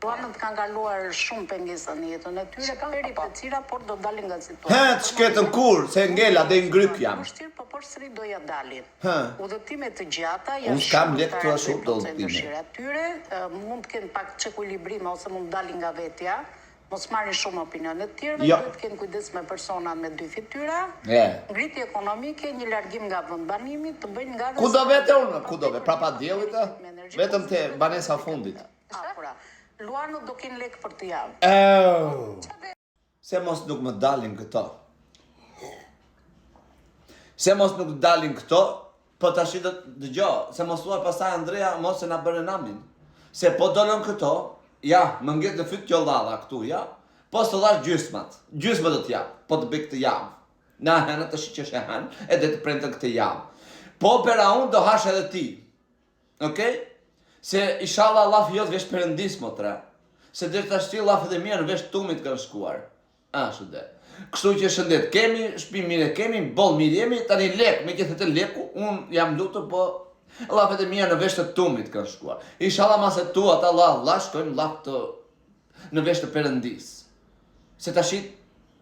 Luanët kanë kaluar shumë pengesa në jetën e tyre, peripecira, por do dalin nga situata. Të shketën kur, se ngella dhe ngryk jam. Vështirë, po përsëri do ja dalin. Hë. Udhëtime të gjata Unë s'kam lek të ashtu do udhëtime. Atyre mund të kenë pak çekuilibrim ose mund dalin nga vetja, mos marrin shumë opinione të tjerëve, duhet të kenë kujdes me persona me dy fytyra, ngritje ekonomike, një largim nga vendbanimi, të bëjnë nga Ku do vete unë? Ku do vete? Prapa diellit? Vetëm te banesa fundit. Luanët do kenë lek për të javë. Se mos nuk më dalin këto. Se mos nuk dalin këto, po tash dëgjoj, se mos thuaj pastaj Andrea mos e na bënë namin. Se po dolën këto, ja, më ngjet në fyt qjollalla këtu, ja. Po s'të dhash gjysmat. Gjysmë do t'jap, po të bëj këtë javë. Na hanë të shiqesh e han, edhe të prendë këtë javë. Po pera unë do hash edhe ti. Okej? Se inshallah Allah jot vesh perëndis motra. Se deri tash ti Allah edhe mirë vesh tumit kanë shkuar. Ashtu dhe. Kështu që shëndet kemi, shtëpi mirë kemi, boll mirë jemi, tani lek, me që të leku, un jam lutur, po Allah edhe mirë në vesh të tumit kanë shkuar. Inshallah mas e tu ata Allah shkojnë Allah të në vesh të perëndis. Se tash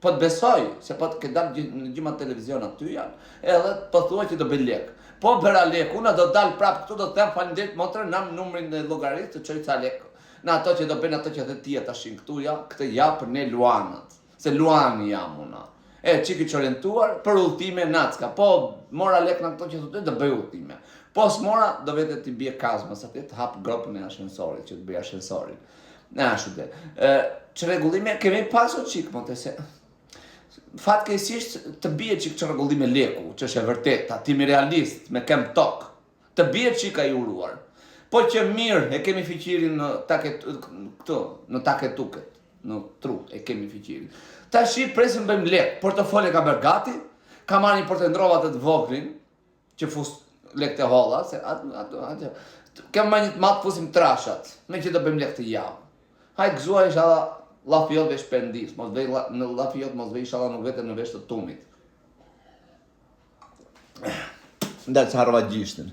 po të besoj, se po të ke dalë në gjyma televizion aty janë, edhe po thuaj që do bëj lek. Po bëra lek, una do dal prap këtu do të them faleminderit motrë, nam numrin e llogarisë të çoj ca lek. Në ato që do bëjnë ato që the ti tashin këtu ja, këtë ja për ne Luanët. Se Luani jam una. Çiki që orientuar për udhëtime nacka. Po mora lek në këto që thotë do bëj udhëtime. Po s'mora do vetë ti bie kazmës aty të hap gropën e ashensorit që të bëj ashensorin. Na ashtu dhe. Çrregullime kemi pasur çik monte se fatkeqësisht të bie çik çrregullime leku, që është e vërteta, timi realist me kem tok. Të bie çik ai uruar. Po që mirë e kemi fiqirin në taket këtu, në taket tuket, në tru e kemi fiqirin. Tashi presim bëjmë lek, portofole ka bërë gati, ka marrë një portendrova të voglin, që fus lek të holla, se atë kemë marrë një të matë fusim trashat, me që do bëjmë lek të javë. Haj gëzua inshallah lafi jot vesh perëndis, mos vej në lafi jot mos vej inshallah nuk vetëm në vesh të tumit. Ndaj të harrova gjishtin.